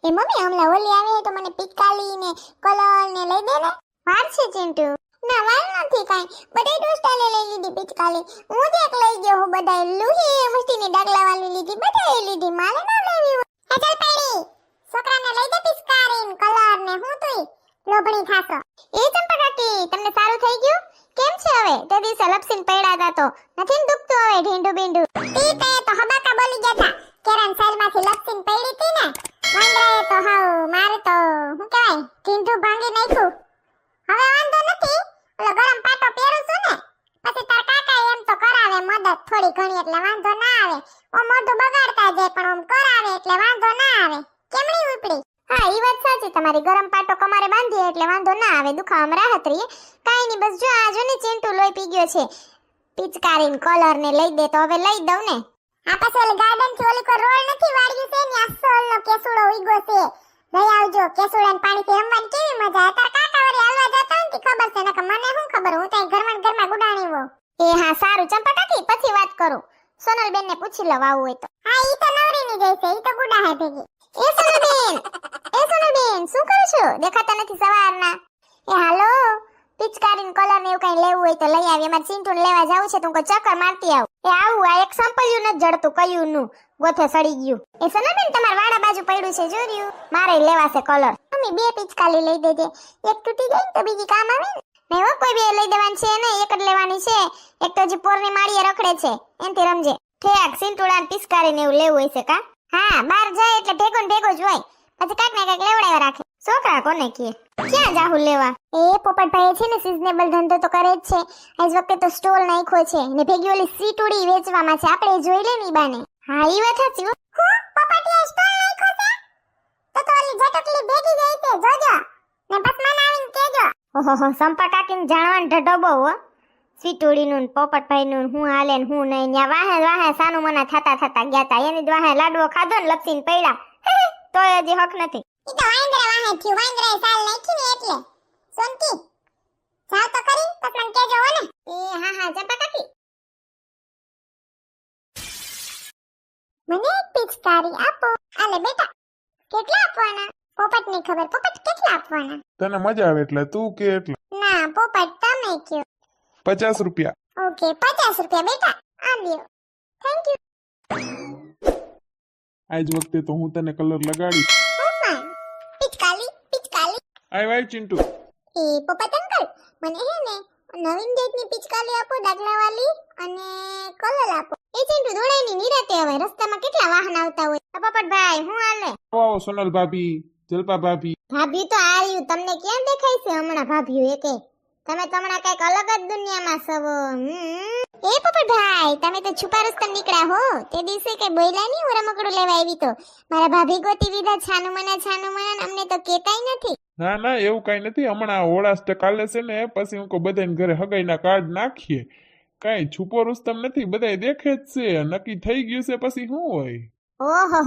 એ mummy હમણાં હોલી આવે તો મને પિચકારી ને કલર ને લઈ દે ને. વાર છે ચિંટુ. ના વાર નથી કાઈ. બધાય દોસ્તાને લઈ લીધી પિચકારી. હું જ એક લઈ ગયો હું બધાય લુહી મસ્તી ની ડાગલા વાળી લીધી બધાય લીધી મારે ના લેવી. એ ચાલ પડી. છોકરાને લઈ દે પિચકારી ને કલર ને હું તુંય લોભણી થાસો. એ ચંપા કાકી તમને સારું થઈ ગયું? કેમ છે હવે? તે દિવસે લપસીન પડ્યા હતા તો નથી ને દુખતું હવે ઢીંડુ બિંડુ? તી તે તો હબાકા બોલી ગયા હતા. કેરન સાઈડમાંથી લપસીન પડી હતી ને. વાંદરાએ તો હાવ મારે તો હું કહેવાય ઢીંડુ ભાંગી નાખ્યું. હવે વાંધો નથી. ઓલો ગરમ પાટો પહેરું છું ને પછી તાર કાકા એમ તો કરાવે મદદ થોડી ઘણી એટલે વાંધો ના આવે. ઓ મોઢું બગાડતા જાય પણ ઓમ કરાવે એટલે વાંધો ના આવે. કેમણી ઉપડી? હા ઈ વાત સાચી તમારી. ગરમ પાટો કમારે બાંધીએ એટલે વાંધો ના આવે. દુખાવામાં રાહત રહીએ. કાઈ ની બસ જો આ જો ને ચિંટુ લોહી પી ગયો છે. પિચકારીન કલર ને લઈ દે તો હવે લઈ દઉં ને. આ પાસે ઓલી ગાર્ડન થી ઓલી કોઈ રોડ નથી વાળ્યું છે ને અસલ નો કેસુડો ઉઈગો છે. લઈ આવજો કેસુડાને પાણીથી રમવાની કેવી મજા. તાર કાકા વળી હાલવા જતા ને ખબર છે નકર મને શું ખબર. હું તો ઘરમાં ગુડાણી હો. એ હા સારું ચંપા કાકી પછી વાત કરું. સોનલ બેન ને પૂછી લવ આવું હોય તો. હા ઈ તો નવરી ની જઈ છે. ઈ તો ગુડા હે ભેગી. એ સોનલ બેન શું કરો છો? દેખાતા નથી સવારના. એ હાલો પિચકારીન કલર ને એવું કઈ લેવું હોય તો લઈ આવી. અમાર ચિંટુને લેવા જાવું છે તો હું ચક્કર મારતી આવું. એ આવું આ એક સંપલ્યું ન જડતું કયું નું ગોથે સડી ગયું. એ સોનલબેન તમાર વાડા બાજુ પડ્યું છે જોર્યું. મારે લેવા છે કલર. મમ્મી બે પિચકારી લઈ દેજે. એક તૂટી ગઈ તો બીજી કામ આવે ને. નહીં હો કોઈ બે લઈ દેવાની છે ને એક જ લેવાની છે. એક તો હજી પોરની માળીએ રખડે છે એનથી રમજે. ઠેક સિંટુડાન પિચકારી ને એવું લેવું હોય છે કા? હા બાર જાય એટલે ભેગો ને ભેગો જ હોય. પછી કાક ને કાક લેવડાવ્યા રાખે. છોકરા કોને કહે? ક્યાં જાહુ લેવા? એ પોપટભાઈ છે ને સિઝનેબલ ધંધો તો કરે જ છે. આજ વખતે તો સ્ટોલ નાખ્યો છે ને ભેગી ઓલી સીટુડી વેચવામાં છે. આપણે જોઈ લેવી બાને. હા ઈ વાત સાચી. હું પોપટિયા સ્ટોલ નાખ્યો છે? તો ઓલી જટકલી ભેગી જાય છે જોજો. ને બસ મને આવીને કહેજો. ઓહો સંપા કાકીને જાણવાનો ઢઢો બહુ હો. સીટુડીનું પોપટભાઈનું હું હાલે ને હું નહીં. ન્યા વાહે વાહે સાનું મના થતા ગયા તા. એની વાહે લાડવો ખાધો ને લપસીને પડ્યા. તોય હજી હક નથી. ઈ તો વાંદરા વાહે થયું. વાંદરાએ સાલ નાખી ને એટલે. સોનકી જાવ તો કરી પછી મને કહેજો હો ને. એ હા ચંપા કાકી. મને એક પિચકારી આપો. આલે બેટા. કેટલા આપવાના? પોપટને ખબર. પોપટ કેટલા આપવાના? તને મજા આવે એટલે તું કે એટલે. ના પોપટ તમે કયો. 50 રૂપિયા. ઓકે 50 રૂપિયા બેટા. આ લ્યો. Thank you. આજ વખતે તો હું તને કલર લગાડીશ. પિચકારી. આય વાય ચિંટુ. એ પોપટ અંકલ મને હે ને નવીન જાતની પિચકારી આપો ડાગલા વાળી અને કલર આપો. એ ચિંટુ દોડાઈની નિરાતે હવે રસ્તામાં કેટલા વાહન આવતા હોય. પોપટભાઈ હું હાલે? આવો સોનલ ભાભી, જલપા ભાભી. ભાભી તો આર્યું તમને ક્યાં દેખાય છે હમણાં ભાભીઓ એકે? તમે તો હમણાં કઈક અલગ જ દુનિયામાં સવો. એ પોપટભાઈ તમે તો છુપા રસ્તા નીકળ્યા હો. તે દિવસે કઈ બોલ્યા નહીં હું રમકડું લેવા આવી તો મારા ભાભી ગોતી દીધા છાનું મના અમને તો કેતાય નથી. ના એવું કઈ નથી. હમણાં હોળાષ્ટ કાલે છે ને પછી હું બધાને ઘરે હગાઈના કાર્ડ નાખીએ. કઈ છુપો રૂસ્તમ નથી. બધાય દેખે જ છે. નક્કી થઈ ગયું છે પછી શું હોય. ઓહો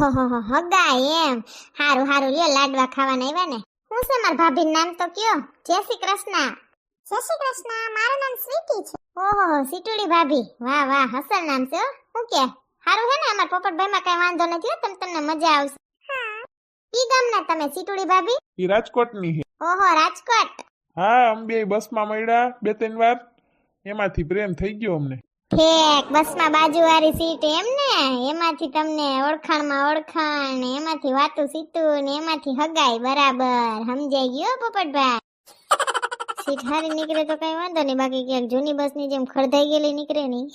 હગાય એમ. હારું લ્યો લાડવા ખાવાના આવ્યા ને. હું છે મારા ભાભીનું નામ તો કયો? જય શ્રી કૃષ્ણ. જય શ્રી કૃષ્ણ. મારું નામ સ્વીટી છે. ઓહો સીટુડી ભાભી. વાહ હસલ નામ છે. હું કે હારું હે ને અમાર પોપટભાઈમાં કઈ વાંધો નથી. તમને મજા આવશે. હા ઈ ગામના તમે સીટુડી ભાભી? ઈ રાજકોટની છે. ઓહો રાજકોટ. હા અમે બસમાં મળ્યા 2-3 વાર. એમાંથી પ્રેમ થઈ ગયો અમને. ઠેક બસમાં બાજુવાળી સીટ એમ ને. એમાંથી તમને ઓળખાણ ને એમાંથી વાતું સીતું ને એમાંથી હગાઈ. બરાબર સમજાઈ ગયો પોપટભાઈ. સીટ હારી નીકળે તો કઈ વાંધો નહીં. બાકી ક્યાંક જૂની બસની જેમ ખરધાઈ ગયેલી નીકળે નહીં.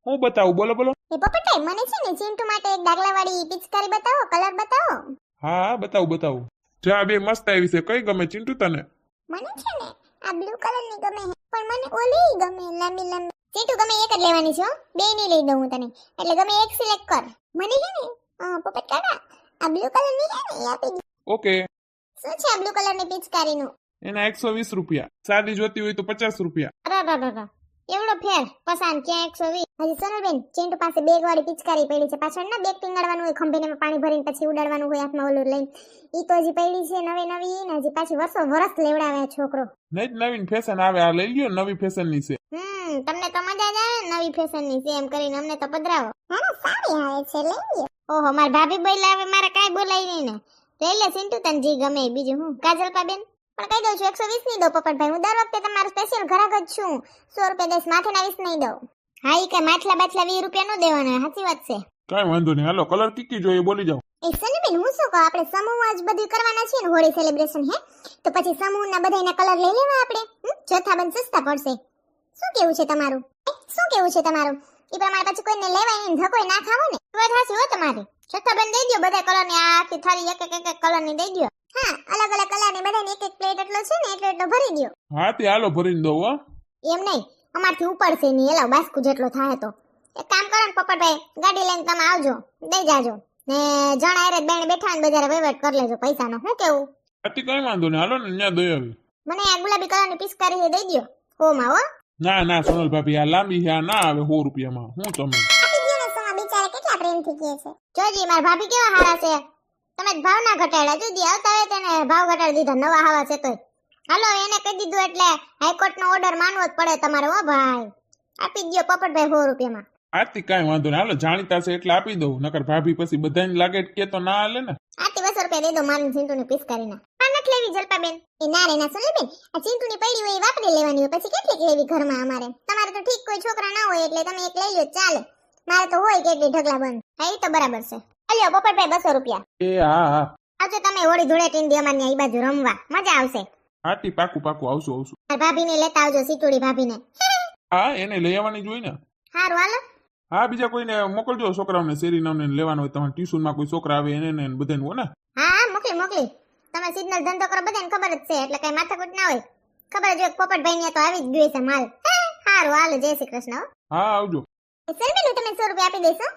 હું બતાવું? બોલો. એ પોપટભાઈ મને છે ને ચિંટુ માટે એક ડાગલાવાળી પિચકારી બતાવો. કલર બતાવો. હા બતાવું. જા બે મસ્ત આવી છે. કઈ ગમે ચિંટુ તને? મને છે ને આ બ્લુ કલરની ગમે છે પણ મને ઓલી ગમે લાંબી. ચિંટુ ગમે એક જ લેવાની છે હો. બે નહીં લઈ દઉં હું તને. એટલે ગમે એક સિલેક્ટ કર. મને છે ને પોપટ કાકા આ બ્લુ કલરની છે ને એ આપી દે. ઓકે. શું છે આ બ્લુ કલરની પિચકારીનું? એના 120 રૂપિયા. સાદી જોતી હોય તો 50 રૂપિયા. અરે એવડો ફેર પસંદ ક્યાં 120? હજી સોનલબેન ચિંટુ પાસે બેગ વાળી પિચકારી પડી છે. પાછળ ના બેગ ટીંગાડવાનું હોય ખંભેને પાણી ભરીને પછી ઉડાડવાનું હોય હાથમાં ઓલું લઈને. ઈ તો હજી પડી છે નવી ને હજી પાછી વરસ લેવડાવે છોકરો. નહીં નવીન ફેશન આવે. આ લઈ લ્યો નવી ફેશન ની છે. તમને તો મજા જ આવે નવી ફેશન ની છે એમ કરીને અમને તો પધરાવો. હા સારી આવે છે લઈ લ્યો. ઓહો માર ભાભી બોલ્યા હવે મારે કાઈ બોલાય નહીં ને. તો એટલે સિન્ટુ તને જી ગમે એ બીજું હું કાજલપા બેન પણ કહી દઉં છું 120 નહીં દઉં પોપટભાઈ હું દર વખતે તમારું સ્પેશિયલ ગ્રાહક જ છું 100 રૂપિયા દઈશ માથેના 20 નહીં દઉં હા ઈ કઈ માછલા બાછલા 20 રૂપિયા નો દેવાના સાચી વાત છે કાંઈ વાંધો નહીં હાલો કલર કીકી જોઈએ બોલી જાઓ એ સનીબેન હું શું કહું આપણે સમૂહ જ બધું કરવાના છીએ ને હોળી સેલિબ્રેશન હે તો પછી સમૂહના બધાયના કલર લઈ લેવા આપણે જથ્થાબંધ સસ્તા પડશે શું કેવું છે તમારું શું કેવું છે તમારું ઈ પ્રમાણે પછી કોઈને લેવાય નહીં ધકોય ના ખાવો ને વાત હાચી હો તમારી જથ્થાબંધ દઈ દો બધા કલરની આ આખી થાળી એક એક કલરની દઈ દો હા અલગ અલગ કલરની બધાની એક એક પ્લેટ એટલો છે ને એટલો ભરી દો હા તે હાલો ભરીને દો હો એમ નહીં અમારથી ઉપડશે નહીં એલા બાસ્કુ જેટલો થાય તો એક કામ કરો ને પોપટભાઈ ગાડી લઈને તમે આવજો દઈ જાજો ને જણા એરે બેન બેઠા ને બજારે વહીવટ કરી લેજો પૈસાનો હું કેવું આથી કઈ વાંધો નહીં હાલો ને ત્યાં દઈ આવી મને આ ગુલાબી કલરની પિચકારી દઈ દો હોમાં હો ના ના સોનલ ભાભી આ લાંબી છે આ ના આવે 100 રૂપિયામાં હું તમે આપી દો ને સોમા બિચારા કેટલા પ્રેમથી કહે છે જોજી મારા ભાભી કેવા હારા છે તમે ભાવ ના ઘટાડ્યા જોજી આવતા હોય તેને ભાવ ઘટાડી દીધા નવા હાવા છે તોય હાલો એને કહી દીધું એટલે હાઈકોર્ટ નો ઓર્ડર માનવો જ પડે તમારે હો ભાઈ આપી દો પોપટભાઈ 100 રૂપિયામાં આથી કાંઈ વાંધો નહીં હાલો જાણીતા છે એટલે આપી દઉં નકર ભાભી પછી બધાને લાગે કે તો ના હાલે ને આથી 200 રૂપિયા દઈ દો મારી ચિંટુની પિચકારીના આ નથી લેવી જલપાબેન એ ના રે ના સુનીબેન આ ચિંટુની પડી હોય એ વાપરી લેવાની હોય પછી કેટલીક લેવી ઘરમાં અમારે તમારે તો ઠીક કોઈ છોકરા ના હોય એટલે તમે એક લઈ લ્યો ચાલે મારે તો હોય કેટલી ઢગલા બંધ હા એ તો બરાબર છે અલ્યો પોપટભાઈ 200 રૂપિયા એ હા હા આવજો તમે હોળી ધૂળેટીને દી અમારી આ બાજુ રમવા મજા આવશે આથી પાકું પાકું આવશું મારી ભાભીને લેતા આવજો સીતુડી ભાભીને હા એને લઈ આવવાની જોઈ ને હારું હાલો હા બીજા કોઈને મોકલજો છોકરાઓને શેરીનાઓને લેવાનું હોય તમારે ટ્યુશનમાં કોઈ છોકરા આવે એને ને બધાને હો ને હા મોકલી મોકલી તમે સિગ્નલ ધંધો કરો બધાને ખબર જ છે એટલે કઈ માથાકૂટ ના હોય ખબર જ હોય પોપટભાઈ ને તો આવી જ ગયું છે માલ હારું હાલો જય શ્રી કૃષ્ણ હા આવજો સલમીનું તમે 100 રૂપિયા આપી દેશો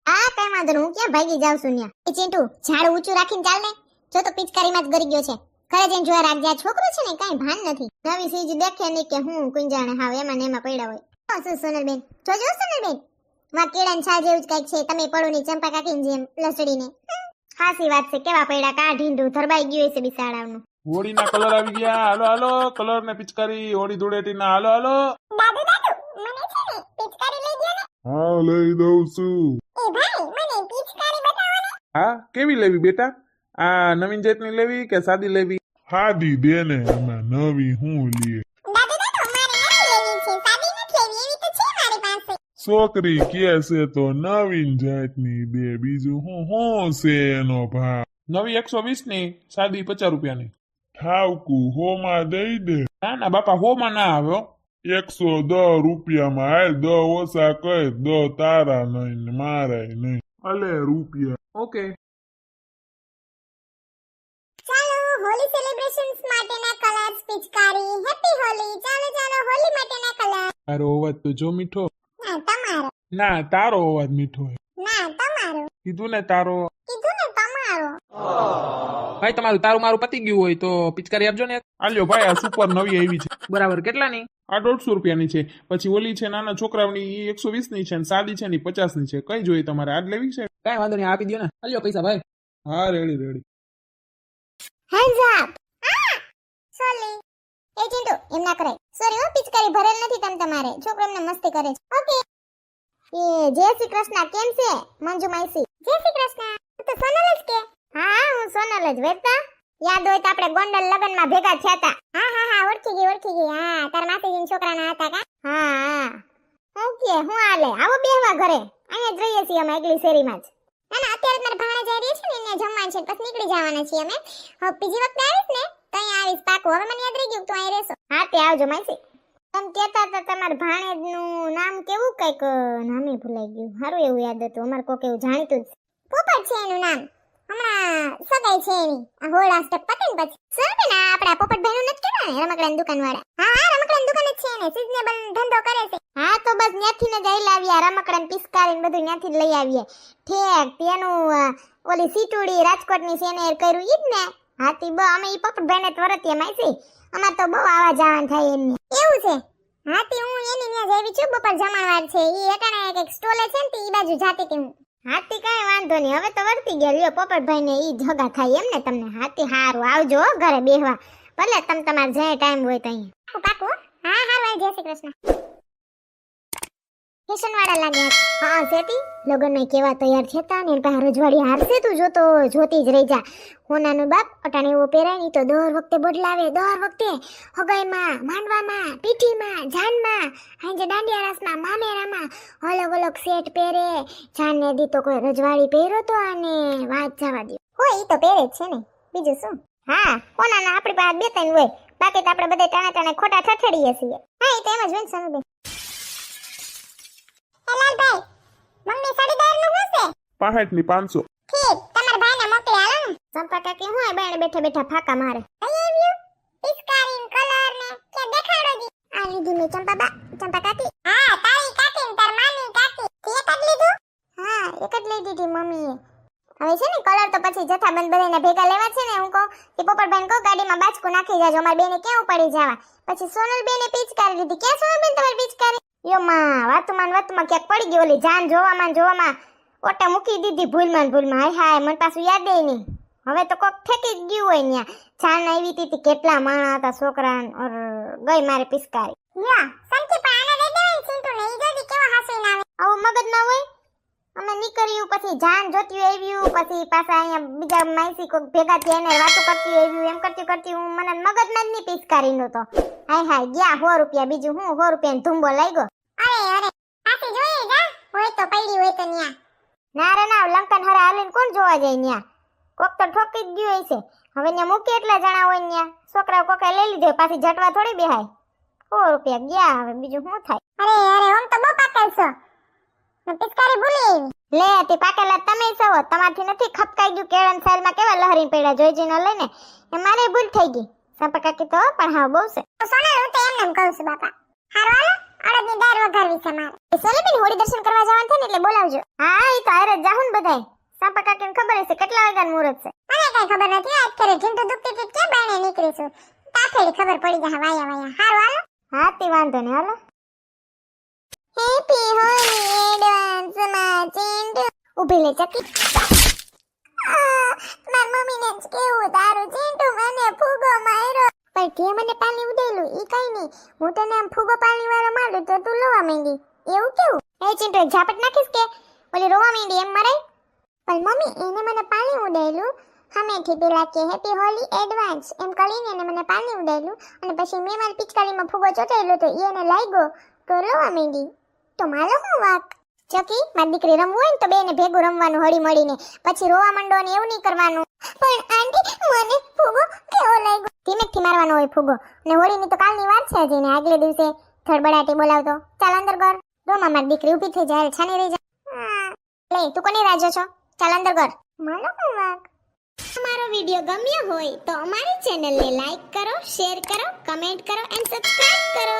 હા કઈ વાંધો નહીં હું ક્યાં ભાગી જાઉં છું ન્યા એ ચિંટુ ઝાડ ઊંચું રાખીને ચાલ ને જો તો પિચકારીમાં જ ગરી ગયો છે ઘરે જઈને જોયા રાખજે આ છોકરો છે ને કઈ ભાન નથી નવી સીજ દેખે નહીં કે હું કુંજાણે હાવ એમાં ને એમાં પડ્યા હોય શું સોનલબેન જોજો સોનલબેન માં કેળાની છાલ જેવું જ કઈક છે તમે પડો ની ચંપા કાકીની જેમ લસડીને હાસી વાત છે કેવા પડ્યા કા ઢીંડું ધરબાઈ ગયું છે બિસાડાનું હોળીના કલર આવી ગયા હાલો હાલો કલર ને પિચકારી હોળી ધૂળેટીના હાલો હાલો દાદુ મને છે ને પિચકારી લઈ દો ને હા લઈ દઉં છું એ ભાઈ મને પિચકારી બતાવો ને હા કેવી લેવી બેટા આ નવીન જાતની લેવી કે સાદી લેવી સાદી દે ને એમાં નવી હું લીએ દાદુ મારે નથી લેવી છે સાદી નથી લેવી એવી તો છે મારી પાસે છોકરી કે છે તો નવીન જાતની દે બીજું હું છે એનો ભાવ નવી 120 ની સાદી 50 રૂપિયાની ઠાવકું હોમાં દઈ દે ના ના બાપા હોમાં ના આવે 110 રૂપિયામાં હાલ 10 ઓછા કર 10 તારા નહીં મારાય નહીં અલે રૂપિયા ઓકે ચાલો હોલી સેલિબ્રેશન્સ માટેના કલર્સ પિચકારી હેપી હોલી ચાલો ચાલો હોલી માટેના કલર તારો અવાજ તો જો મીઠો ના તમારો ના તારો અવાજ મીઠો હે ના તમારો કીધું ને તારો કીધું ને તમારો ભાઈ તમારું તારું મારું પતી ગયું હોય તો પિચકારી આપજો ને આલ્યો ભાઈ આ સુપર નવી આવી છે બરાબર કેટલાની આ 150 રૂપિયાની છે પછી ઓલી છે નાના છોકરાઓની ઈ 120 ની છે ને સાદી છે ને 50 ની છે કઈ જોઈએ તમારે આજ લેવી છે કઈ વાંધો નહીં આપી દો ને અલ્યો પૈસા ભાઈ હા રેડી રેડી હેન્ડ્સ અપ સોલી એ ચિંટુ એમ ના કરાય સોરી હો પિચકારી ભરેલ નથી તમ તમારે છોકરો એમને મસ્તી કરે છે ઓકે એ જય શ્રી કૃષ્ણ કેમ છે મંજુ માઈસી જય શ્રી કૃષ્ણ તું તો સોનલ જ કે હા હું સોનલ જ વેતા યાદ હોય તો આપણે ગોંડલ લગનમાં ભેગા થયા હતા હા ઓળખી ગઈ હા તાર માસીજીના છોકરાના હતા કા હા ઓકે હું આલે આવો બેહવા ઘરે અહીંયા જ રહીએ છીએ અમે એકલી શેરીમાં જ ના ના અત્યારે મારા ભાણા જઈ રહી છે ને એને જમવાનું છે પછી નીકળી જવાના છીએ અમે હવે બીજી વખતે આવીશ ને તો અહીંયા આવીશ પાકું હવે મને યાદ રહી ગયું તો અહીં રહેશો હા તે આવજો માસી તમે કહેતા હતા તમારા ભાણેજનું નામ કેવું કઈક નામે ભૂલાઈ ગયું સારું એવું યાદ હતું અમારે કોક એવું જાણીતું જ પોપટ છે એનું નામ હમણાં સગાઈ છે એની આ હોળા સ્ટેપ પતે ને પછી સર બેન આપણા પોપટભાઈનું નથી કેવા ને રમકડાની દુકાનવાળા હા રમકડાની દુકાન જ છે ને સિઝનેબલ ધંધો કરે છે હા તો બસ ત્યાંથી ને જ લઈ લાવ્યા રમકડાને પિસ્કારી બધું ત્યાંથી જ લઈ આવીએ ઠેક તેનું ઓલી સીટુડી રાજકોટની સેનેર કર્યું ઈ જ ને હાથી અમે ઈ પોપટભાઈને ત્વરતીએ માઈસી અમાર તો બહુ આવા જવાનું થાય એમને એવું છે હાથી હું એની ત્યાં જેવી છું બપોર જમણવાર છે ઈ એકાણે એક સ્ટોલે છે ને ઈ બાજુ જાતી હતી હું હાથી કાંઈ વાંધો નહીં હવે તો વર્તી ગયા લ્યો પોપટભાઈને ઈ જગા થાય એમ ને તમને હાથી હારું આવજો ઘરે બેહવા ભલે તમ તમારે જે ટાઈમ હોય તો અહીંયા પાકું હા હારું જય શ્રી કૃષ્ણ ફેશન વાળા લાગ્યા. હા સેતી લગનમાં કેવા તૈયાર થતા ને પાસે રજવાડી હારશે તું જોતી જ રહી જા. હોનાનો બાપ અટાણે એવો પહેરાય ની તો દર વખતે બદલાવે, દર વખતે હગાઈમાં, માંડવામાં, પીઠીમાં, જાનમાં, હાંજે દાંડિયા રાસમાં, મામેરામાં અલગ અલગ સેટ પહેરે. જાનને દી તો કોઈ રજવાડી પહેર્યો તો અને વાત જવા દો. હોય ઈ તો પહેરે જ છે ને, બીજું શું. હા હોનાના આપણી પાસે બે ત્રણ હોય, બાકી તો આપણે બધા ટાણા ખોટા ઠઠડીએ છીએ. હા ઈ તો એમ જ હોય ને સનુબેન. લાલભાઈ મમ્મી સાડીદાર નું શું છે? 65 ની 500. ઠીક તમારા ભાઈને મોકલી હાલો ને. ચંપા કાકી હું આ બાણે બેઠા બેઠા ફાકા મારે. લઈ આવ્યું પિચકારી કલર ને કે દેખાડો દી. આ લીધી મે ચંપા કાકી. હા તારી કાકી ને તાર માની કાકી. એક જ લીધું? હા એક જ લઈ દીધી મમ્મીએ. હવે છે ને કલર તો પછી જથ્થાબંધ બધાને ભેગા લેવા છે ને. હું કહું કે પોપટભાઈને કહું ગાડીમાં બાચકું નાખી જાજો, અમારી બેને ક્યાં પડી જવા. પછી સોનલ બેને પિચકારી લીધી. ક્યાં સોનલ બેન તમારી પિચકારી? યો માં વાતુમાં ક્યાંક પડી ગઈ. ઓલી જાન જોવામાં ઓટા મૂકી દીધી ભૂલમાં. હાય મને પાછું યાદ નહીં. હવે તો કોક ઠેકી જ ગયું હોય ન્યા. જાન આવી હતી કેટલા માણા હતા છોકરા ઓર ગઈ મારે પિચકારી. યા સંકી પણ આને દઈ દેવાય સિંટુ ને ઈ જોદી કેવો હાસી આવે. આવો મગજ ના હોય. અમે નીકળ્યું પછી જાન જોતી આવ્યું પછી પાછા અહીંયા બીજા માઈસી કોક ભેગા થયા એને વાતો કરતી આવ્યું. એમ કરતી હું મને મગજમાં જ નહીં પિચકારીનો તો. હાય ગયા 100 રૂપિયા. બીજું હું 100 રૂપિયાનો ધુંબો લાગ્યો. અરે પાછી જોઈ જા હોય તો પડી હોય તો ન્યા. ના રે ના લંકન હરા હાલીને કોણ જોવા જાય ન્યા. કોક તો ઠોકી જ ગયું હશે. હવે ન્યા મૂકી એટલા જણા હોય ન્યા. છોકરાઓ કોકે લઈ લીધે પાછી જટવા થોડી બેહાય. 100 રૂપિયા ગયા. હવે બીજું શું થાય? અરે ઓમ તો બહુ પાકેલ છો. પિચકારી ભૂલી આવી. લે તે પાકેલા તમે છો. તમારથી નથી ખપકાઈ ગયું. કેળન સાલમાં કેવા લહરીને પડ્યા જોઈજીને લઈને એ મારે ભૂલ થઈ ગઈ. સંપકાકી તો પણ હા બહુ છે. સોનલ હું તો એમ કહું છું બાપા. હારો હાલો અડદની દાળ વઘારવી છે મારે. એ સોનલબેન હોળી દર્શન કરવા જવાનું છે ને એટલે બોલાવજો. હા ઈ તો હારે જ જાહું ને બધાય. સંપકાકીને ખબર હશે કેટલા વાગ્યાનું મુહૂર્ત છે. મને કઈ ખબર નથી. આજ કરે ઢીંટુ દુખતી હતી કે બાણે નીકળીશું. તાથેડી ખબર પડી જાય વાયા. હારો હાલો. હા તે વાંધો ને હાલો. હેપી હોલી એડવાન્સ માં ચિંટુ. ઊભી લે ચકી. માર મમ્મીને જ કેવું તારું ચિંટુ મને ફૂગો માર્યો. પણ તે મને પાણી ઉડેલું ઈ કઈ નહીં. હું તને આમ ફૂગો પાણી વાળો મારું તો તું રોવા માંડી. એવું કેવું? એ ચિંટુ એક ઝાપટ નાખીશ કે ઓલી રોવા માંડી એમ મરાય? પણ મમ્મી એને મને પાણી ઉડેલું સામેથી પેલા કે હેપી હોલી એડવાન્સ એમ કરીને એને મને પાણી ઉડેલું અને પછી મેં મારી પિચકારીમાં ફૂગો ચોટેલો તો એને લાગ્યો તો રોવા માંડી. તો મારો શું વાક? ચકી મારી દીકરી રમવું હોય ને તો બેને ભેગું રમવાનું હળી મળીને. પછી રોવા માંડો ને એવું નહીં કરવાનું. પણ આંટી મને ફૂગો કેવો લાગ્યો? ધીમેથી મારવાનો હોય ફૂગો. ને હોળીની તો કાલની વાત છે હજી ને આગલે દિવસે થડબડાટી બોલાવતો. ચાલ અંદર કર. રોમા મારી દીકરી ઊભી થઈ જાય છાની રહી જાય. લે તું કોની રાજો છો? ચાલ અંદર કર. મારો શું વાક? અમારો વિડિયો ગમ્યો હોય તો અમારી ચેનલને લાઈક કરો, શેર કરો, કમેન્ટ કરો એન્ડ સબસ્ક્રાઇબ કરો.